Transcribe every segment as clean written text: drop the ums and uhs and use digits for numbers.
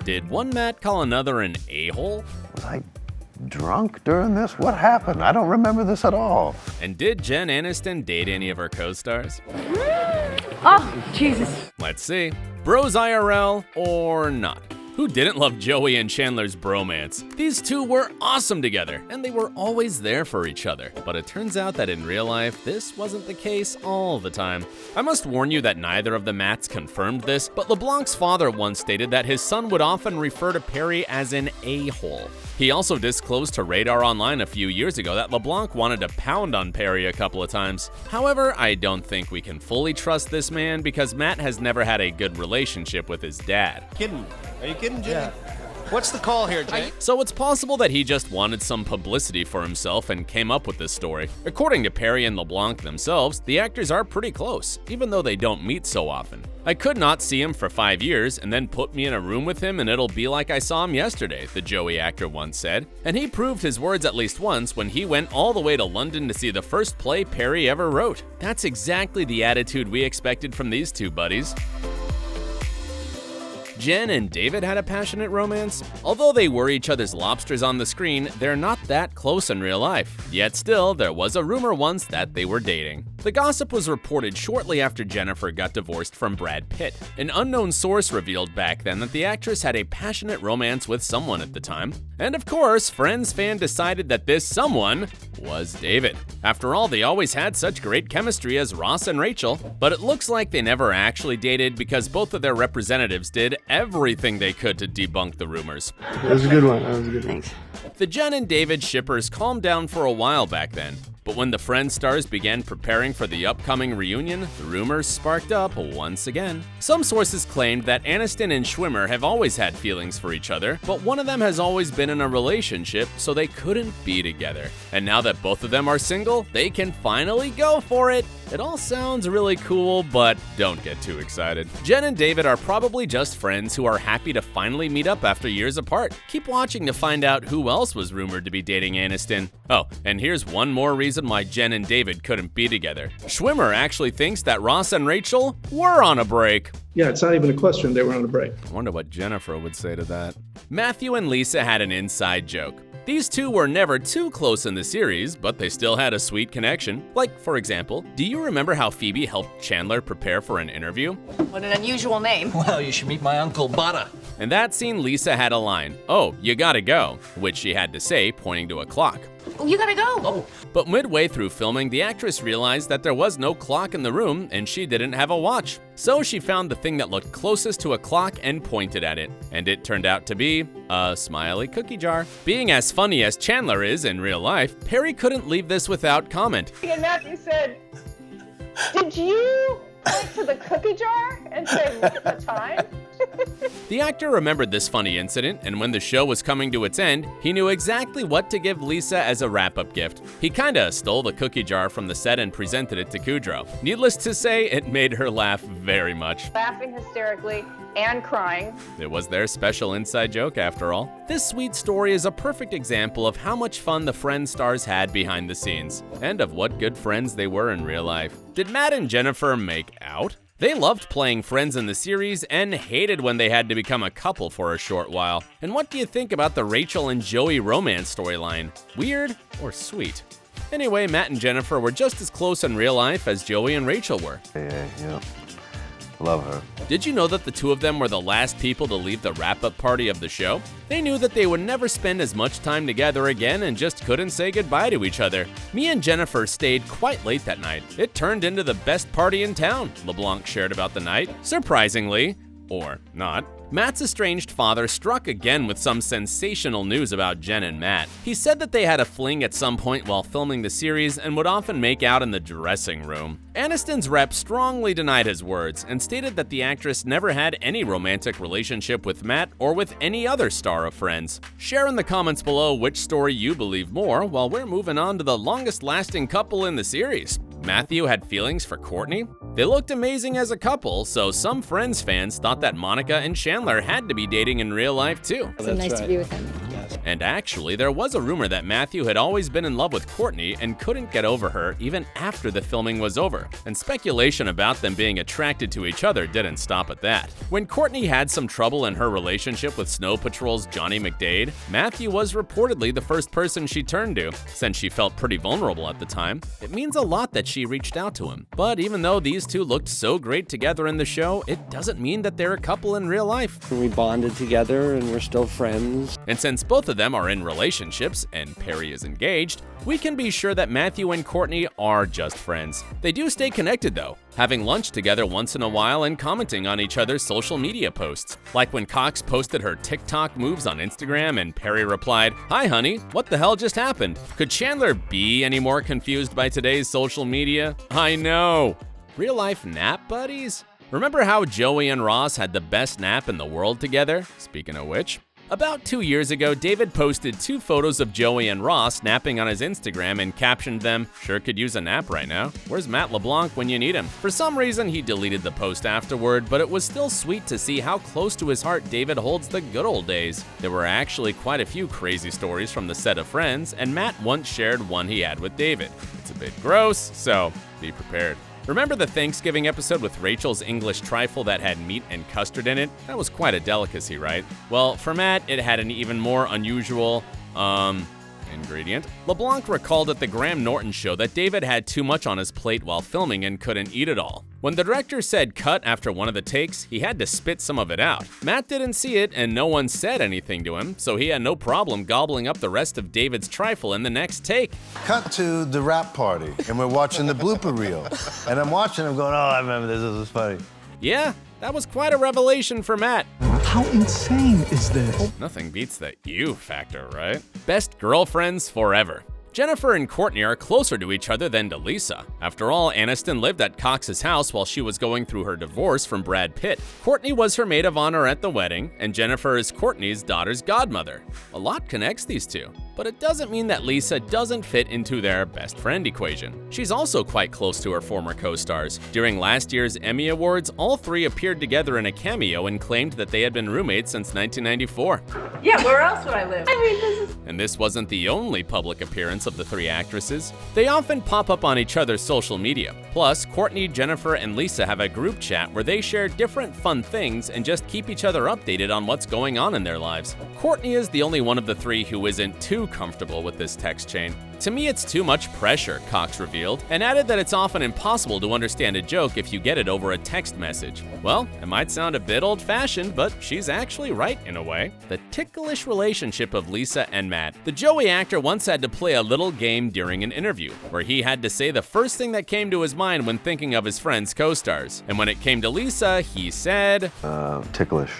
Did one Matt call another an a-hole? Was I drunk during this? What happened? I don't remember this at all. And did Jen Aniston date any of her co-stars? Oh, Jesus. Let's see. Bros IRL or not? Who didn't love Joey and Chandler's bromance? These two were awesome together, and they were always there for each other. But it turns out that in real life, this wasn't the case all the time. I must warn you that neither of the Matts confirmed this, but LeBlanc's father once stated that his son would often refer to Perry as an a-hole. He also disclosed to Radar Online a few years ago that LeBlanc wanted to pound on Perry a couple of times. However, I don't think we can fully trust this man because Matt has never had a good relationship with his dad. Kidding. Are you kidding, Jimmy? Yeah. What's the call here, Jay? So it's possible that he just wanted some publicity for himself and came up with this story. According to Perry and LeBlanc themselves, the actors are pretty close, even though they don't meet so often. I could not see him for 5 years and then put me in a room with him and it'll be like I saw him yesterday, the Joey actor once said. And he proved his words at least once when he went all the way to London to see the first play Perry ever wrote. That's exactly the attitude we expected from these two buddies. Jen and David had a passionate romance. Although they were each other's lobsters on the screen, they're not that close in real life. Yet still, there was a rumor once that they were dating. The gossip was reported shortly after Jennifer got divorced from Brad Pitt. An unknown source revealed back then that the actress had a passionate romance with someone at the time. And of course, Friends fan decided that this someone was David. After all, they always had such great chemistry as Ross and Rachel, but it looks like they never actually dated because both of their representatives did everything they could to debunk the rumors. That was a good one. That was a good one. Thanks. The Jen and David shippers calmed down for a while back then. But when the Friends stars began preparing for the upcoming reunion, the rumors sparked up once again. Some sources claimed that Aniston and Schwimmer have always had feelings for each other, but one of them has always been in a relationship, so they couldn't be together. And now that both of them are single, they can finally go for it. It all sounds really cool, but don't get too excited. Jen and David are probably just friends who are happy to finally meet up after years apart. Keep watching to find out who else was rumored to be dating Aniston. Oh, and here's one more reason why Jen and David couldn't be together. Schwimmer actually thinks that Ross and Rachel were on a break. Yeah, it's not even a question. They were on a break. I wonder what Jennifer would say to that. Matthew and Lisa had an inside joke. These two were never too close in the series, but they still had a sweet connection. Like, for example, do you remember how Phoebe helped Chandler prepare for an interview? What an unusual name. Well, you should meet my Uncle Butter. In that scene, Lisa had a line, "Oh, you gotta go," which she had to say, pointing to a clock. Oh, you gotta go. Oh. But midway through filming, the actress realized that there was no clock in the room and she didn't have a watch. So she found the thing that looked closest to a clock and pointed at it. And it turned out to be a smiley cookie jar. Being as funny as Chandler is in real life, Perry couldn't leave this without comment. And Matthew said, "Did you point to the cookie jar and say, look at the time?" The actor remembered this funny incident, and when the show was coming to its end, he knew exactly what to give Lisa as a wrap-up gift. He kinda stole the cookie jar from the set and presented it to Kudrow. Needless to say, it made her laugh very much. Laughing hysterically and crying. It was their special inside joke after all. This sweet story is a perfect example of how much fun the Friends stars had behind the scenes, and of what good friends they were in real life. Did Matt and Jennifer make out? They loved playing friends in the series and hated when they had to become a couple for a short while. And what do you think about the Rachel and Joey romance storyline? Weird or sweet? Anyway, Matt and Jennifer were just as close in real life as Joey and Rachel were. Yeah. Love her. Did you know that the two of them were the last people to leave the wrap-up party of the show? They knew that they would never spend as much time together again and just couldn't say goodbye to each other. Me and Jennifer stayed quite late that night. It turned into the best party in town, LeBlanc shared about the night. Surprisingly, or not, Matt's estranged father struck again with some sensational news about Jen and Matt. He said that they had a fling at some point while filming the series and would often make out in the dressing room. Aniston's rep strongly denied his words and stated that the actress never had any romantic relationship with Matt or with any other star of Friends. Share in the comments below which story you believe more while we're moving on to the longest lasting couple in the series. Matthew had feelings for Courtney. They looked amazing as a couple, so some Friends fans thought that Monica and Chandler had to be dating in real life too. So nice to be with him. has. And actually, there was a rumor that Matthew had always been in love with Courtney and couldn't get over her even after the filming was over. And speculation about them being attracted to each other didn't stop at that. When Courtney had some trouble in her relationship with Snow Patrol's Johnny McDade, Matthew was reportedly the first person she turned to. Since she felt pretty vulnerable at the time, it means a lot that she reached out to him. But even though these two looked so great together in the show, it doesn't mean that they're a couple in real life. We bonded together and we're still friends. And since both of them are in relationships, and Perry is engaged, we can be sure that Matthew and Courtney are just friends. They do stay connected though, having lunch together once in a while and commenting on each other's social media posts. Like when Cox posted her TikTok moves on Instagram and Perry replied, "Hi honey, what the hell just happened?" Could Chandler be any more confused by today's social media? I know. Real life nap buddies? Remember how Joey and Ross had the best nap in the world together? Speaking of which, about 2 years ago, David posted 2 photos of Joey and Ross napping on his Instagram and captioned them, "Sure could use a nap right now. Where's Matt LeBlanc when you need him?" For some reason, he deleted the post afterward, but it was still sweet to see how close to his heart David holds the good old days. There were actually quite a few crazy stories from the set of Friends, and Matt once shared one he had with David. It's a bit gross, so be prepared. Remember the Thanksgiving episode with Rachel's English trifle that had meat and custard in it? That was quite a delicacy, right? Well, for Matt, it had an even more unusual, ingredient. LeBlanc recalled at the Graham Norton show that David had too much on his plate while filming and couldn't eat it all. When the director said cut after one of the takes, he had to spit some of it out. Matt didn't see it and no one said anything to him, so he had no problem gobbling up the rest of David's trifle in the next take. Cut to the rap party, and we're watching the blooper reel. And I'm watching them going, oh, I remember this was funny. Yeah, that was quite a revelation for Matt. How insane is this? Nothing beats the you factor, right? Best girlfriends forever. Jennifer and Courtney are closer to each other than to Lisa. After all, Aniston lived at Cox's house while she was going through her divorce from Brad Pitt. Courtney was her maid of honor at the wedding, and Jennifer is Courtney's daughter's godmother. A lot connects these two, but it doesn't mean that Lisa doesn't fit into their best friend equation. She's also quite close to her former co-stars. During last year's Emmy Awards, all three appeared together in a cameo and claimed that they had been roommates since 1994. Yeah, where else would I live? I mean, this is... And this wasn't the only public appearance of the three actresses. They often pop up on each other's social media. Plus, Courtney, Jennifer, and Lisa have a group chat where they share different fun things and just keep each other updated on what's going on in their lives. Courtney is the only one of the three who isn't too comfortable with this text chain. To me, it's too much pressure, Cox revealed, and added that it's often impossible to understand a joke if you get it over a text message. Well, it might sound a bit old-fashioned, but she's actually right in a way. The ticklish relationship of Lisa and Matt. The Joey actor once had to play a little game during an interview, where he had to say the first thing that came to his mind when thinking of his friend's co-stars. And when it came to Lisa, he said, Ticklish.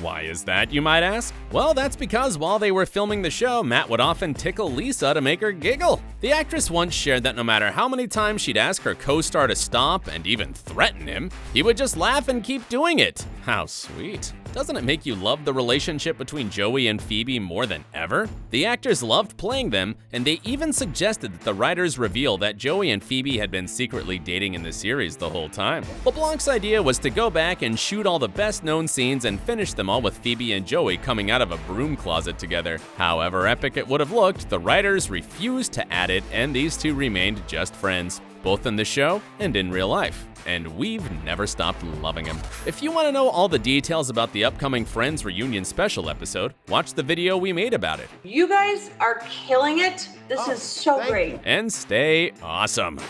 Why is that, you might ask? Well, that's because while they were filming the show, Matt would often tickle Lisa to make her giggle. The actress once shared that no matter how many times she'd ask her co-star to stop and even threaten him, he would just laugh and keep doing it. How sweet. Doesn't it make you love the relationship between Joey and Phoebe more than ever? The actors loved playing them, and they even suggested that the writers reveal that Joey and Phoebe had been secretly dating in the series the whole time. LeBlanc's idea was to go back and shoot all the best-known scenes and finish them all with Phoebe and Joey coming out of a broom closet together. However epic it would have looked, the writers refused to add it, and these two remained just friends, both in the show and in real life. And we've never stopped loving him. If you want to know all the details about the upcoming Friends reunion special episode, watch the video we made about it. You guys are killing it. This is so great. And stay awesome.